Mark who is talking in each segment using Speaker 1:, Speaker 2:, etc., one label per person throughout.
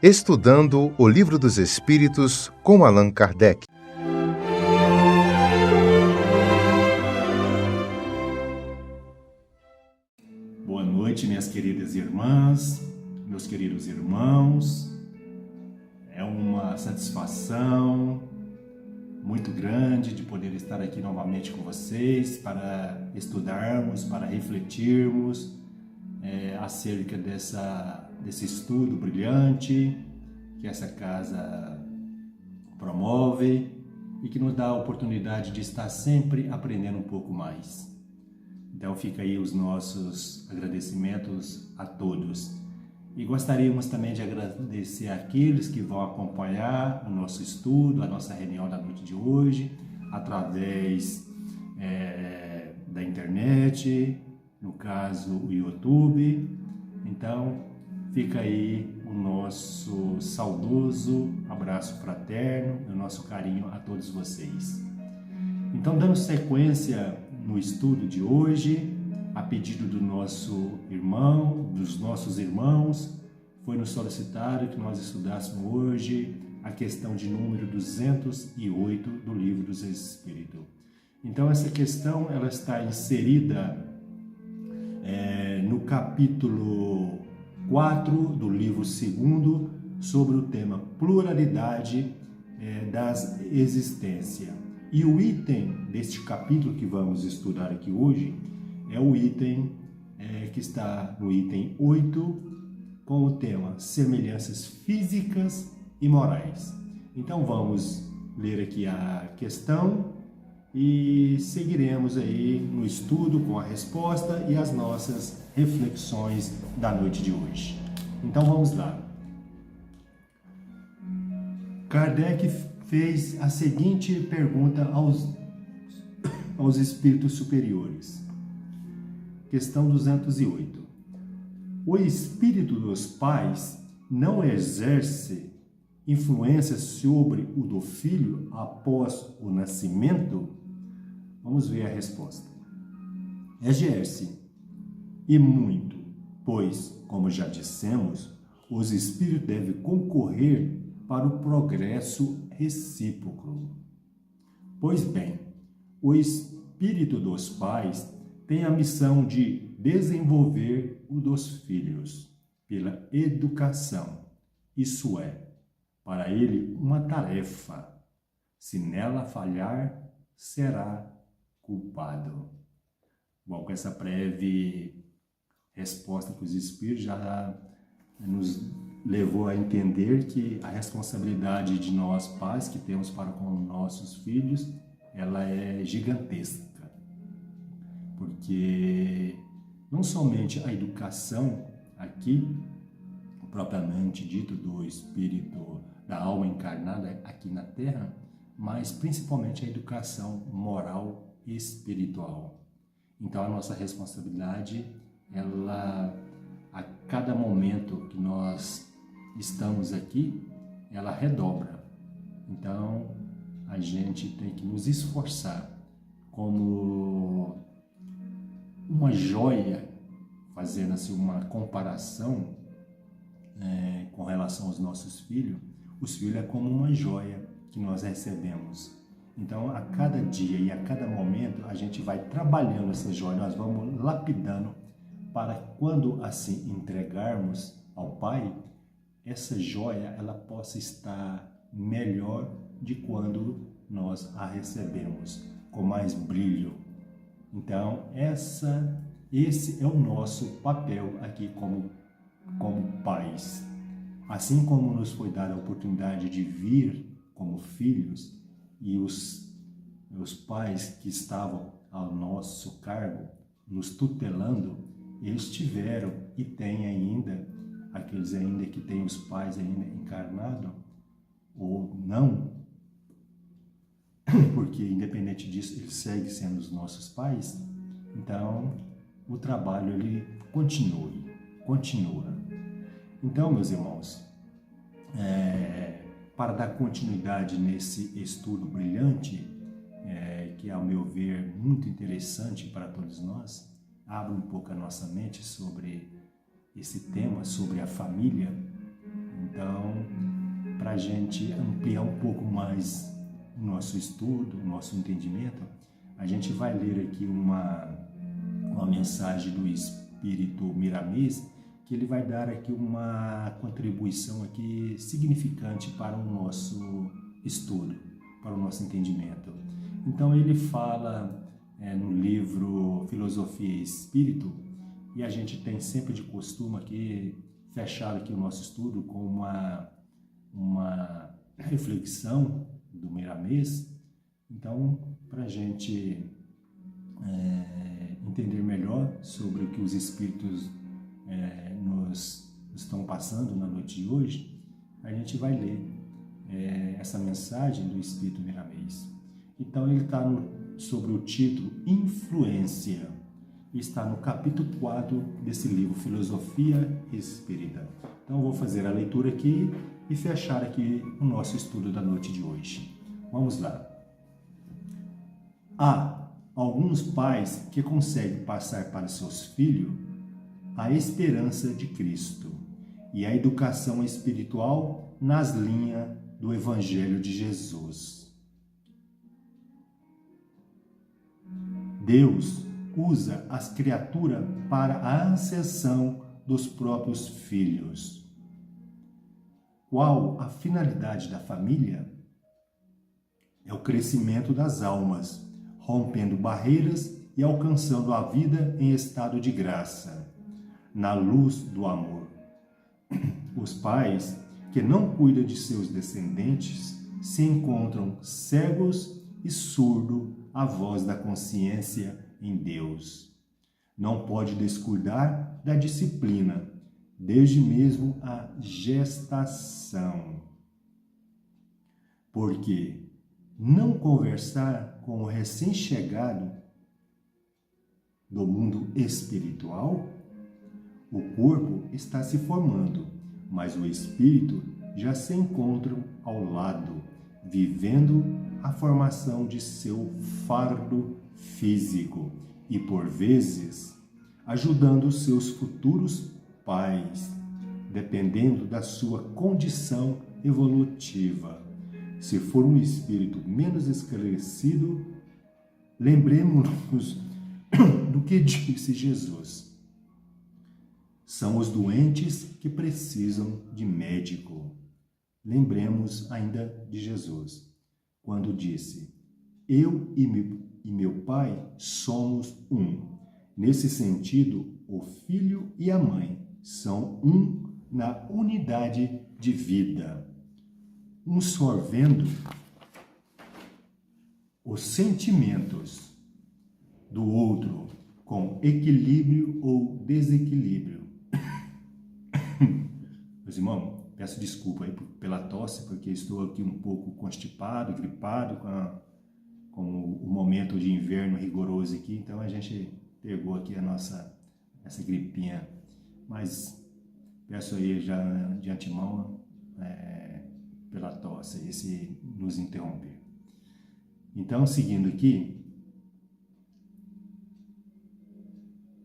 Speaker 1: Estudando o Livro dos Espíritos com Allan Kardec.
Speaker 2: Boa noite, minhas queridas irmãs, meus queridos irmãos. É uma satisfação muito grande de poder estar aqui novamente com vocês para estudarmos, para refletirmos acerca desse estudo brilhante que essa casa promove e que nos dá a oportunidade de estar sempre aprendendo um pouco mais. Então fica aí os nossos agradecimentos a todos. E gostaríamos também de agradecer àqueles que vão acompanhar o nosso estudo, a nossa reunião da noite de hoje, através da internet, no caso o YouTube. Então fica aí o nosso saudoso abraço fraterno e o nosso carinho a todos vocês. Então, dando sequência no estudo de hoje, a pedido do nosso irmão, dos nossos irmãos, foi nos solicitado que nós estudássemos hoje a questão de número 208 do Livro dos Espíritos. Então, essa questão ela está inserida no capítulo 4 do livro 2, sobre o tema pluralidade das existências. E o item deste capítulo que vamos estudar aqui hoje é o item que está no item 8, com o tema semelhanças físicas e morais. Então vamos ler aqui a questão e seguiremos aí no estudo com a resposta e as nossas reflexões da noite de hoje. Então vamos lá. Kardec fez a seguinte pergunta aos espíritos superiores. Questão 208. O espírito dos pais não exerce influência sobre o do filho após o nascimento? Vamos ver a resposta. Exerce, e muito, pois, como já dissemos, os espíritos devem concorrer para o progresso recíproco. Pois bem, o espírito dos pais tem a missão de desenvolver o dos filhos pela educação. Isso é, para ele, uma tarefa. Se nela falhar, será culpado. Bom, com essa breve resposta que os espíritos já nos levou a entender que a responsabilidade de nós pais que temos para com nossos filhos, ela é gigantesca. Porque não somente a educação aqui, propriamente dito, do espírito, da alma encarnada aqui na Terra, mas principalmente a educação moral e espiritual. Então a nossa responsabilidade, ela, a cada momento que nós estamos aqui, ela redobra. Então a gente tem que nos esforçar como uma joia, fazendo assim uma comparação com relação aos nossos filhos. Os filhos é como uma joia que nós recebemos. Então, a cada dia e a cada momento, a gente vai trabalhando essa joia, nós vamos lapidando para quando assim entregarmos ao Pai, essa joia ela possa estar melhor de quando nós a recebemos, com mais brilho. Então, esse é o nosso papel aqui como pais. Assim como nos foi dada a oportunidade de vir como filhos, e os pais que estavam ao nosso cargo, nos tutelando, eles tiveram e têm ainda, aqueles ainda que têm os pais ainda encarnados, ou não, porque independente disso, eles seguem sendo os nossos pais. Então, o trabalho ele continua. Então, meus irmãos, para dar continuidade nesse estudo brilhante, que ao meu ver muito interessante para todos nós, abre um pouco a nossa mente sobre esse tema, sobre a família. Então, para a gente ampliar um pouco mais o nosso estudo, o nosso entendimento, a gente vai ler aqui uma mensagem do Espírito Miramês, que ele vai dar aqui uma contribuição aqui significante para o nosso estudo, para o nosso entendimento. Então ele fala no livro Filosofia e Espírito, e a gente tem sempre de costume aqui fechar aqui o nosso estudo com uma reflexão do Miramês. Então, para a gente entender melhor sobre o que os Espíritos nos estão passando na noite de hoje, a gente vai ler essa mensagem do Espírito Miramês. Então ele está sobre o título Influência, está no capítulo 4 desse livro Filosofia Espírita. Então eu vou fazer a leitura aqui e fechar aqui o nosso estudo da noite de hoje. Vamos lá. Há alguns pais que conseguem passar para seus filhos a esperança de Cristo e a educação espiritual nas linhas do Evangelho de Jesus. Deus usa as criaturas para a ascensão dos próprios filhos. Qual a finalidade da família? É o crescimento das almas, rompendo barreiras e alcançando a vida em estado de graça, na luz do amor. Os pais que não cuidam de seus descendentes se encontram cegos e surdos à voz da consciência em Deus. Não pode descuidar da disciplina, desde mesmo a gestação. Porque não conversar com o recém-chegado do mundo espiritual, o corpo está se formando, mas o espírito já se encontra ao lado, vivendo a formação de seu fardo físico e, por vezes, ajudando seus futuros pais, dependendo da sua condição evolutiva. Se for um espírito menos esclarecido, lembremos-nos do que disse Jesus. São os doentes que precisam de médico. Lembremos ainda de Jesus, quando disse: eu e meu Pai somos um. Nesse sentido, o filho e a mãe são um na unidade de vida, um sorvendo os sentimentos do outro com equilíbrio ou desequilíbrio. Meus irmãos, peço desculpa aí pela tosse, porque estou aqui um pouco constipado, gripado, com o momento de inverno rigoroso aqui, então a gente pegou aqui essa gripinha, mas peço aí já de antemão pela tosse, esse nos interromper. Então, seguindo aqui,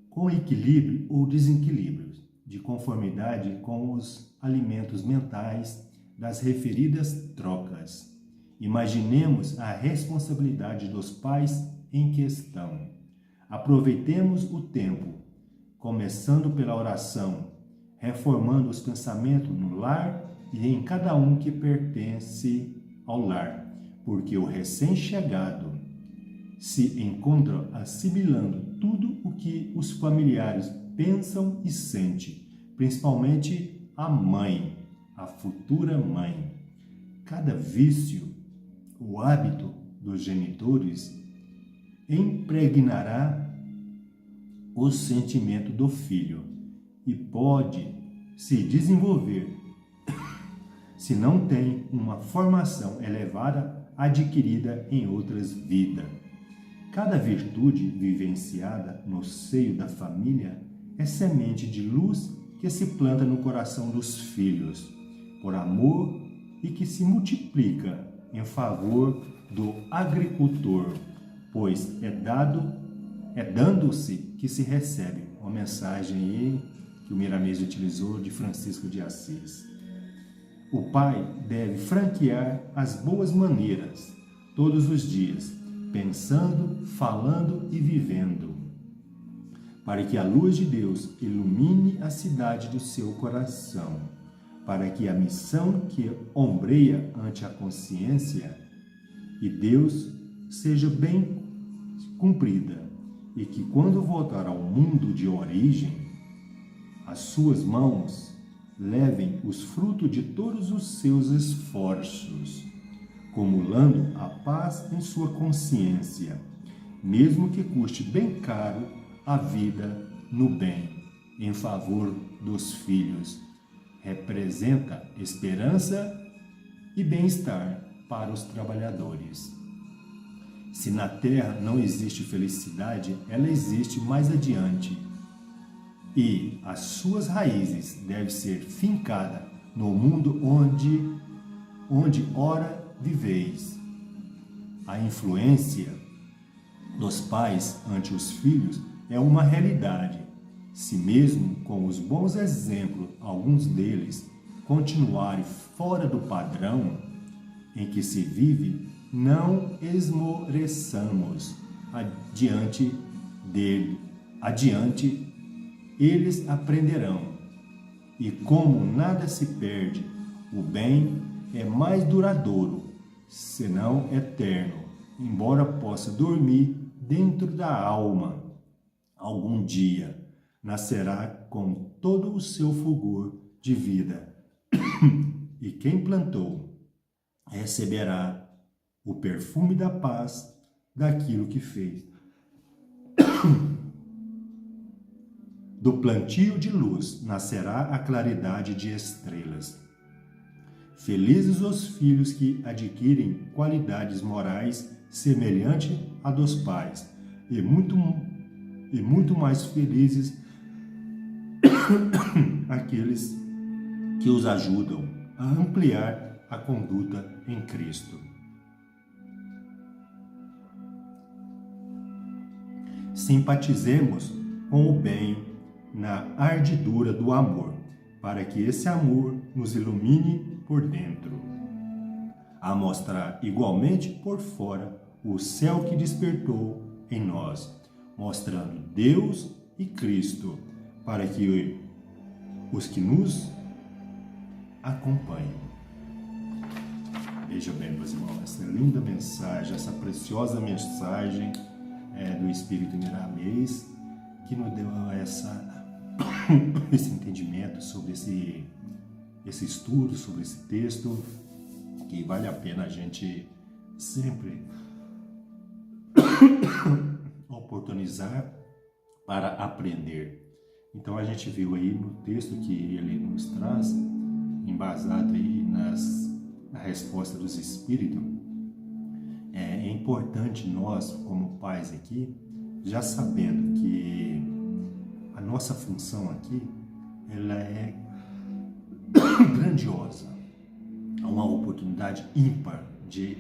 Speaker 2: com equilíbrio ou desequilíbrio, de conformidade com os alimentos mentais das referidas trocas. Imaginemos a responsabilidade dos pais em questão. Aproveitemos o tempo, começando pela oração, reformando os pensamentos no lar e em cada um que pertence ao lar, porque o recém-chegado se encontra assimilando tudo o que os familiares pensam e sentem, principalmente a mãe, a futura mãe. Cada vício, o hábito dos genitores, impregnará o sentimento do filho e pode se desenvolver se não tem uma formação elevada adquirida em outras vidas. Cada virtude vivenciada no seio da família é semente de luz que se planta no coração dos filhos, por amor, e que se multiplica em favor do agricultor, pois é dando-se que se recebe. Uma mensagem aí que o Miramês utilizou de Francisco de Assis. O pai deve franquear as boas maneiras todos os dias, pensando, falando e vivendo, para que a luz de Deus ilumine a cidade do seu coração, para que a missão que ombreia ante a consciência e Deus seja bem cumprida, e que quando voltar ao mundo de origem, as suas mãos levem os frutos de todos os seus esforços, acumulando a paz em sua consciência, mesmo que custe bem caro a vida no bem, em favor dos filhos. Representa esperança e bem-estar para os trabalhadores. Se na terra não existe felicidade, ela existe mais adiante, e as suas raízes devem ser fincadas no mundo onde ora viveis. A influência dos pais ante os filhos é uma realidade. Se mesmo com os bons exemplos, alguns deles continuarem fora do padrão em que se vive, não esmoreçamos adiante eles aprenderão. E como nada se perde, o bem é mais duradouro, senão eterno, embora possa dormir dentro da alma. Algum dia nascerá com todo o seu fulgor de vida, e quem plantou receberá o perfume da paz daquilo que fez. Do plantio de luz nascerá a claridade de estrelas. Felizes os filhos que adquirem qualidades morais semelhantes à dos pais, e muito mais felizes aqueles que os ajudam a ampliar a conduta em Cristo. Simpatizemos com o bem na ardidura do amor, para que esse amor nos ilumine por dentro, a mostrar igualmente por fora o céu que despertou em nós, mostrando Deus e Cristo, para que os que nos acompanham. Veja bem, meus irmãos, essa linda mensagem, essa preciosa mensagem do Espírito Miramês, que nos deu esse entendimento sobre esse estudo, sobre esse texto, que vale a pena a gente sempre oportunizar para aprender. Então a gente viu aí no texto que ele nos traz, embasado aí na resposta dos Espíritos, é importante nós, como pais aqui, já sabendo que a nossa função aqui, ela é grandiosa, é uma oportunidade ímpar de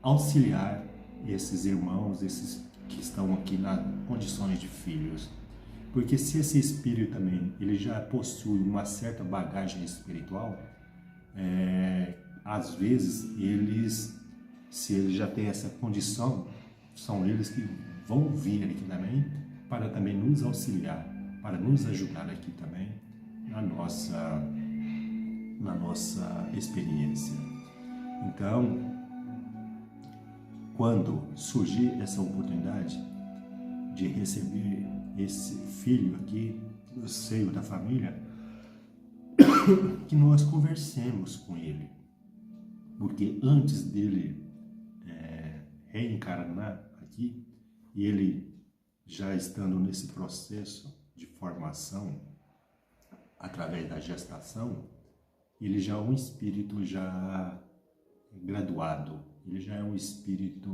Speaker 2: auxiliar esses irmãos, esses que estão aqui nas condições de filhos. Porque se esse espírito também, ele já possui uma certa bagagem espiritual, às vezes se eles já têm essa condição, são eles que vão vir aqui também para também nos auxiliar, para nos ajudar aqui também na nossa experiência. Então, quando surgir essa oportunidade de receber esse filho aqui no seio da família, que nós conversemos com ele, porque antes dele reencarnar aqui, e ele já estando nesse processo de formação através da gestação, ele já é um espírito já graduado, ele já é um espírito,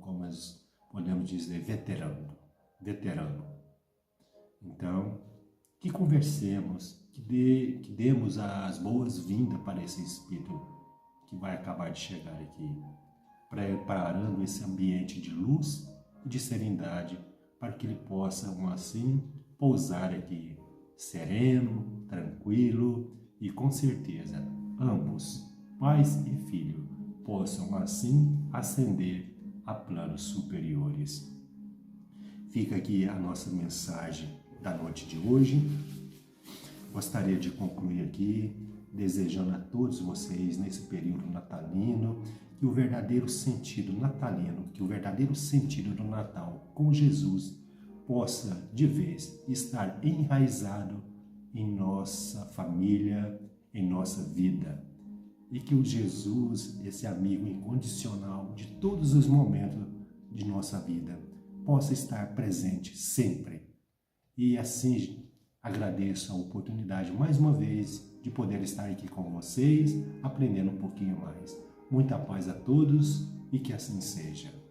Speaker 2: como nós podemos dizer, veterano. Então, que conversemos, que demos as boas-vindas para esse espírito que vai acabar de chegar aqui, preparando esse ambiente de luz e de serenidade para que ele possa, assim, pousar aqui sereno, tranquilo e com certeza ambos, pais e filho, possam assim ascender a planos superiores. Fica aqui a nossa mensagem da noite de hoje. Gostaria de concluir aqui, desejando a todos vocês, nesse período natalino, que o verdadeiro sentido natalino, que o verdadeiro sentido do Natal com Jesus possa, de vez, estar enraizado em nossa família, em nossa vida. E que o Jesus, esse amigo incondicional de todos os momentos de nossa vida, possa estar presente sempre. E assim agradeço a oportunidade mais uma vez de poder estar aqui com vocês, aprendendo um pouquinho mais. Muita paz a todos e que assim seja.